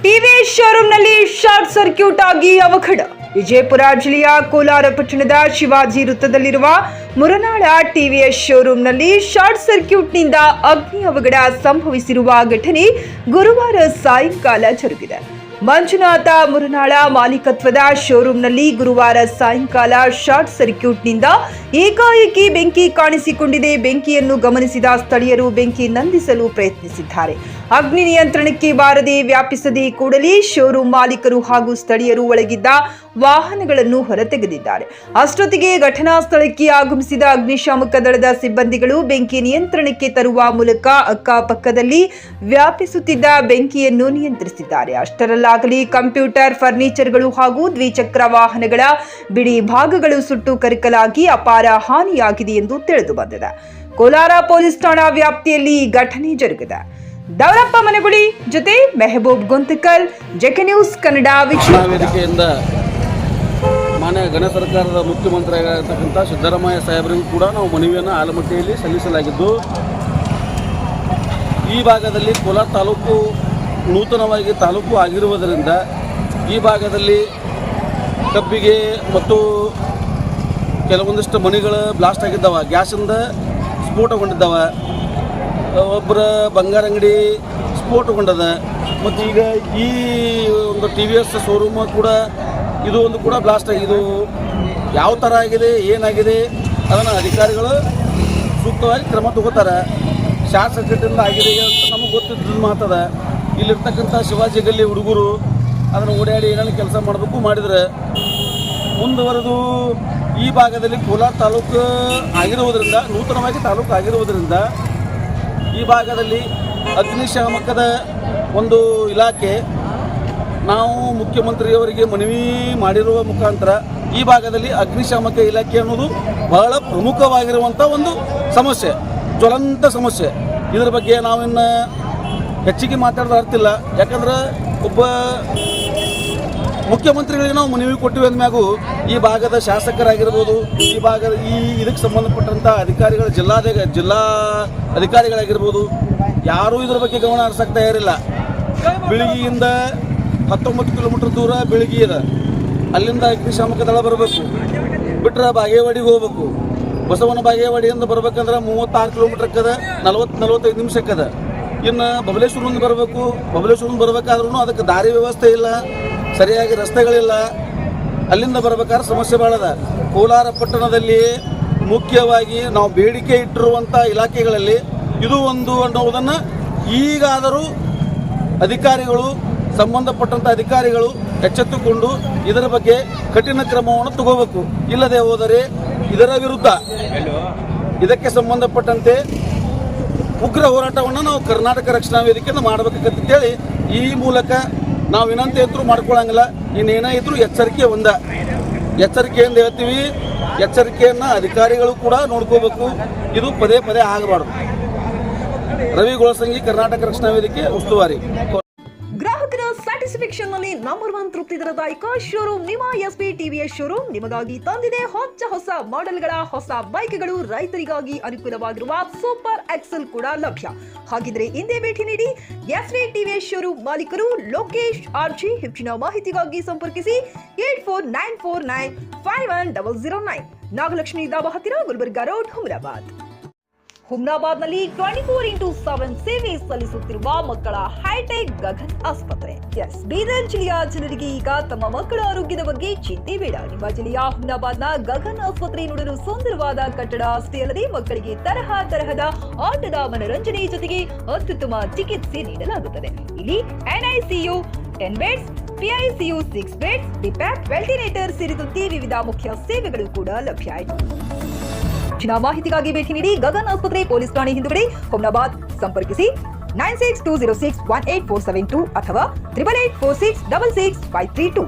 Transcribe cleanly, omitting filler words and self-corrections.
TVS ಶೋರೂಮ್ನಲ್ಲಿ short circuit ಆಗಿ ಅವಘಡ. ವಿಜಯಪುರ ಜಿಲ್ಲೆಯ ಕೋಲಾರ ಪಟ್ಟಣದ ಶಿವಾಜಿ ವೃತ್ತದಲ್ಲಿರುವ ಮುರನಾಳ ಟಿವಿಎಸ್ ಶೋರೂಮ್ನಲ್ಲಿ ಶಾರ್ಟ್ ಸರ್ಕ್ಯೂಟ್ನಿಂದ ಅಗ್ನಿ ಅವಘಡ ಸಂಭವಿಸಿರುವ ಘಟನೆ ಗುರುವಾರ ಸಾಯಂಕಾಲ ಜರುಗಿದೆ. ಮಂಜುನಾಥ ಮುರನಾಳ ಮಾಲೀಕತ್ವದ ಶೋರೂಮ್ನಲ್ಲಿ ಗುರುವಾರ ಸಾಯಂಕಾಲ ಶಾರ್ಟ್ ಸರ್ಕ್ಯೂಟ್ನಿಂದ ಏಕಾಏಕಿ ಬೆಂಕಿ ಕಾಣಿಸಿಕೊಂಡಿದೆ. ಬೆಂಕಿಯನ್ನು ಗಮನಿಸಿದ ಸ್ಥಳೀಯರು ಬೆಂಕಿ ನಂದಿಸಲು ಪ್ರಯತ್ನಿಸಿದ್ದಾರೆ. ಅಗ್ನಿ ನಿಯಂತ್ರಣಕ್ಕೆ ಬಾರದೆ ವ್ಯಾಪಿಸದೆ ಕೂಡಲೇ ಶೋರೂಮ್ ಮಾಲೀಕರು ಹಾಗೂ ಸ್ಥಳೀಯರು ಒಳಗಿದ್ದ ವಾಹನಗಳನ್ನು ಹೊರತೆಗೆದಿದ್ದಾರೆ. ಅಷ್ಟೊತ್ತಿಗೆ ಘಟನಾ ಸ್ಥಳಕ್ಕೆ ಆಗಮಿಸಿದ ಅಗ್ನಿಶಾಮಕ ದಳದ ಸಿಬ್ಬಂದಿಗಳು ಬೆಂಕಿ ನಿಯಂತ್ರಣಕ್ಕೆ ತರುವ ಮೂಲಕ ಅಕ್ಕಪಕ್ಕದಲ್ಲಿ ವ್ಯಾಪಿಸುತ್ತಿದ್ದ ಬೆಂಕಿಯನ್ನು ನಿಯಂತ್ರಿಸಿದ್ದಾರೆ. ಅಷ್ಟರಲ್ಲಾಗಲಿ ಕಂಪ್ಯೂಟರ್, ಫರ್ನಿಚರ್ಗಳು ಹಾಗೂ ದ್ವಿಚಕ್ರ ವಾಹನಗಳ ಬಿಡಿ ಭಾಗಗಳು ಸುಟ್ಟು ಕರಕಲಾಗಿ ಅಪಾರ ಹಾನಿಯಾಗಿದೆ ಎಂದು ತಿಳಿದು ಬಂದಿದೆ. ಕೋಲಾರ ಪೊಲೀಸ್ ಠಾಣಾ ವ್ಯಾಪ್ತಿಯಲ್ಲಿ ಈ ಘಟನೆ ಜರುಗಿದೆ. ದೌರಪ್ಪ ಮನಗುಳಿ ಜೊತೆ ಮೆಹಬೂಬ್ ಗೊಂತಕಲ್, ಜೆಕೆ ನ್ಯೂಸ್ ಕನ್ನಡ. ವೇದಿಕೆಯಿಂದ ಮಾನ್ಯ ಗಣ ಸರ್ಕಾರದ ಮುಖ್ಯಮಂತ್ರಿಯಾಗಿರ್ತಕ್ಕಂಥ ಸಿದ್ದರಾಮಯ್ಯ ಸಾಹೇಬರಿಗೂ ಕೂಡ ನಾವು ಮನವಿಯನ್ನು ಆಲಮಟ್ಟಿಯಲ್ಲಿ ಸಲ್ಲಿಸಲಾಗಿದ್ದು, ಈ ಭಾಗದಲ್ಲಿ ಕೋಲಾರ ತಾಲೂಕು ನೂತನವಾಗಿ ತಾಲೂಕು ಆಗಿರುವುದರಿಂದ ಈ ಭಾಗದಲ್ಲಿ ಕಬ್ಬಿಗೆ ಮತ್ತು ಕೆಲವೊಂದಿಷ್ಟು ಮನೆಗಳು ಬ್ಲಾಸ್ಟ್ ಆಗಿದ್ದಾವೆ, ಗ್ಯಾಸಿಂದ ಸ್ಫೋಟಗೊಂಡಿದ್ದಾವೆ, ಒಬ್ಬರ ಬಂಗಾರ ಅಂಗಡಿ ಸ್ಫೋಟಗೊಂಡದ. ಮತ್ತು ಈಗ ಈ ಒಂದು TVS ಶೋರೂಮ್ ಕೂಡ ಇದು ಒಂದು ಕೂಡ ಬ್ಲಾಸ್ಟ್ ಆಗಿದ್ದು, ಯಾವ ಥರ ಆಗಿದೆ ಏನಾಗಿದೆ ಅದನ್ನು ಅಧಿಕಾರಿಗಳು ಸೂಕ್ತವಾಗಿ ಕ್ರಮ ತಗೋತಾರೆ. ಶಾರ್ಟ್ ಸರ್ಕ್ಯೂಟಿಂದ ಆಗಿದೆ ಅಂತ ನಮಗೆ ಗೊತ್ತಿದ್ದು ಮಾತದ. ಇಲ್ಲಿರ್ತಕ್ಕಂಥ ಶಿವಾಜಿ ಗಲ್ಲಿ ಹುಡುಗರು ಅದನ್ನು ಓಡಾಡಿ ಏನೇನು ಕೆಲಸ ಮಾಡಬೇಕು ಮಾಡಿದರೆ ಮುಂದುವರೆದು ಈ ಭಾಗದಲ್ಲಿ ಕೋಲಾರ ತಾಲೂಕು ಆಗಿರುವುದರಿಂದ, ನೂತನವಾಗಿ ತಾಲೂಕು ಆಗಿರುವುದರಿಂದ ಈ ಭಾಗದಲ್ಲಿ ಅಗ್ನಿಶಾಮಕದ ಒಂದು ಇಲಾಖೆ ನಾವು ಮುಖ್ಯಮಂತ್ರಿಯವರಿಗೆ ಮನವಿ ಮಾಡಿರುವ ಮುಖಾಂತರ ಈ ಭಾಗದಲ್ಲಿ ಅಗ್ನಿಶಾಮಕ ಇಲಾಖೆ ಅನ್ನೋದು ಬಹಳ ಪ್ರಮುಖವಾಗಿರುವಂಥ ಒಂದು ಸಮಸ್ಯೆ, ಜ್ವಲಂತ ಸಮಸ್ಯೆ. ಇದರ ಬಗ್ಗೆ ನಾವಿನ್ನು ಹೆಚ್ಚಿಗೆ ಮಾತಾಡೋದು ಅರ್ತಿಲ್ಲ. ಯಾಕಂದ್ರೆ ಒಬ್ಬ ಮುಖ್ಯಮಂತ್ರಿಗಳಿಗೆ ನಾವು ಮನವಿ ಕೊಟ್ಟಿವೆ ಅಂದ್ಮ್ಯಾಗೂ ಈ ಭಾಗದ ಶಾಸಕರಾಗಿರ್ಬೋದು, ಈ ಭಾಗದ ಇದಕ್ಕೆ ಸಂಬಂಧಪಟ್ಟಂಥ ಅಧಿಕಾರಿಗಳು, ಜಿಲ್ಲಾ ಅಧಿಕಾರಿಗಳಾಗಿರ್ಬೋದು, ಯಾರೂ ಇದರ ಬಗ್ಗೆ ಗಮನ ಹರಿಸಕ್ಕೆ ತಯಾರಿಲ್ಲ. ಬೆಳಗ್ಗೆಯಿಂದ 19 ಕಿಲೋಮೀಟರ್ ದೂರ ಬೆಳಗ್ಗೆ ಇದೆ, ಅಲ್ಲಿಂದ ಅಗ್ನಿಶಾಮಕ ದಳ ಬರಬೇಕು, ಬಿಟ್ಟರೆ ಬಾಗೇವಾಡಿಗೆ ಹೋಗ್ಬೇಕು. ಬಸವನ ಬಾಗೇವಾಡಿಯಿಂದ ಬರ್ಬೇಕಂದ್ರೆ 36 ಕಿಲೋಮೀಟರ್ಕ್ಕದ, 40-45 ನಿಮಿಷಕ್ಕದ. ಇನ್ನು ಬಬಲೇಶ್ವರದಿಂದ ಬರಬೇಕು, ಬಬಲೇಶ್ವರದಿಂದ ಬರಬೇಕಾದ್ರೂ ಅದಕ್ಕೆ ದಾರಿ ವ್ಯವಸ್ಥೆ ಇಲ್ಲ, ಸರಿಯಾಗಿ ರಸ್ತೆಗಳಿಲ್ಲ. ಅಲ್ಲಿಂದ ಬರಬೇಕಾದ್ರೆ ಸಮಸ್ಯೆ ಭಾಳದ. ಕೋಲಾರ ಪಟ್ಟಣದಲ್ಲಿ ಮುಖ್ಯವಾಗಿ ನಾವು ಬೇಡಿಕೆ ಇಟ್ಟಿರುವಂಥ ಇಲಾಖೆಗಳಲ್ಲಿ ಇದು ಒಂದು ಅನ್ನೋದನ್ನು ಈಗಾದರೂ ಅಧಿಕಾರಿಗಳು, ಸಂಬಂಧಪಟ್ಟಂಥ ಅಧಿಕಾರಿಗಳು ಎಚ್ಚೆತ್ತುಕೊಂಡು ಇದರ ಬಗ್ಗೆ ಕಠಿಣ ಕ್ರಮವನ್ನು ತಗೋಬೇಕು. ಇಲ್ಲದೆ ಹೋದರೆ ಇದರ ವಿರುದ್ಧ ಇದಕ್ಕೆ ಸಂಬಂಧಪಟ್ಟಂತೆ ಉಗ್ರ ಹೋರಾಟವನ್ನು ನಾವು ಕರ್ನಾಟಕ ರಕ್ಷಣಾ ವೇದಿಕೆಯಿಂದ ಮಾಡಬೇಕಂತೇಳಿ ಈ ಮೂಲಕ ನಾವು ವಿನಂತಿ ಅಂತರೂ ಮಾಡ್ಕೊಳ್ಳಂಗಿಲ್ಲ. ಇನ್ನೇನೇ ಇದ್ರೂ ಎಚ್ಚರಿಕೆಯಿಂದ ಹೇಳ್ತೀವಿ. ಎಚ್ಚರಿಕೆಯನ್ನು ಅಧಿಕಾರಿಗಳು ಕೂಡ ನೋಡ್ಕೋಬೇಕು. ಇದು ಪದೇ ಪದೇ ಆಗಬಾರ್ದು. ರವಿ ಗೋಳಸಂಗಿ, ಕರ್ನಾಟಕ ರಕ್ಷಣಾ ವೇದಿಕೆ ಉಸ್ತುವಾರಿ. ಗ್ರಾಹಕರ ಸ್ಯಾಟಿಸ್ಫ್ಯಾಕ್ಷನ್ ನಲ್ಲಿ ನಂಬರ್ 1 ತೃಪ್ತಿ ದರದಾಯಕ ಶೋರೂಮ್ ನಿಮ್ಮ SP TVS ಶೋರೂಮ್ ನಿಮಗಾಗಿ ತಂದಿದೆ ಹೊಸ ಮಾಡೆಲ್ಗಳ ಹೊಸ ಬೈಕ್ಗಳು. ರೈತರಿಗಾಗಿ ಅನುಕೂಲವಾಗಿರುವ ಸೂಪರ್ ಎಕ್ಸೆಲ್ ಕೂಡ ಲಭ್ಯ. ಹಾಗಿದ್ರೆ ಹಿಂದೆ ಭೇಟಿ ನೀಡಿ SP TVS ಶೋರೂಮ್ ಮಾಲೀಕರು ಲೋಕೇಶ್ RG. ಹೆಚ್ಚಿನ ಮಾಹಿತಿಗಾಗಿ ಸಂಪರ್ಕಿಸಿ 8494951009. ನಾಗಲಕ್ಷ್ಮಿ ದಾಬಾ ಹತ್ತಿರ, ಗುಲ್ಬರ್ಗಾ ರೋಡ್, ಹುಮ್ನಾಬಾದ್ನಲ್ಲಿ 24x7 ಸೇವೆ ಸಲ್ಲಿಸುತ್ತಿರುವ ಮಕ್ಕಳ ಹೈಟೆಕ್ ಗಗನ್ ಆಸ್ಪತ್ರೆ. ಬೀದರ್ ಜಿಲ್ಲೆಯ ಜನರಿಗೆ ಈಗ ತಮ್ಮ ಮಕ್ಕಳ ಆರೋಗ್ಯದ ಬಗ್ಗೆ ಚಿಂತೆ ಬೇಡ. ನಿಮ್ಮ ಜಿಲ್ಲೆಯ ಹುಮ್ನಾಬಾದ್ನ ಗಗನ್ ಆಸ್ಪತ್ರೆ ನೋಡಲು ಸುಂದರವಾದ ಕಟ್ಟಡ ಅಷ್ಟೇ ಅಲ್ಲದೆ ಮಕ್ಕಳಿಗೆ ತರಹದ ಆಟದ ಮನರಂಜನೆ ಜೊತೆಗೆ ಅತ್ಯುತ್ತಮ ಚಿಕಿತ್ಸೆ ನೀಡಲಾಗುತ್ತದೆ. ಇಲ್ಲಿ NICU 10 beds, PICU 6 beds, BiPAP, ventilator ಸೇರಿದಂತೆ ವಿವಿಧ ಮುಖ್ಯ ಸೇವೆಗಳು ಕೂಡ ಲಭ್ಯ. ಹೆಚ್ಚಿನ ಮಾಹಿತಿಗಾಗಿ ಭೇಟಿ ನೀಡಿ ಗಗನ್ ಆಸ್ಪತ್ರೆ, ಪೊಲೀಸ್ ಠಾಣೆ ಹಿಂದುಗಡೆ, ಹುಮ್ನಾಬಾದ್. ಸಂಪರ್ಕಿಸಿ 9620618472 ಅಥವಾ 8846666532.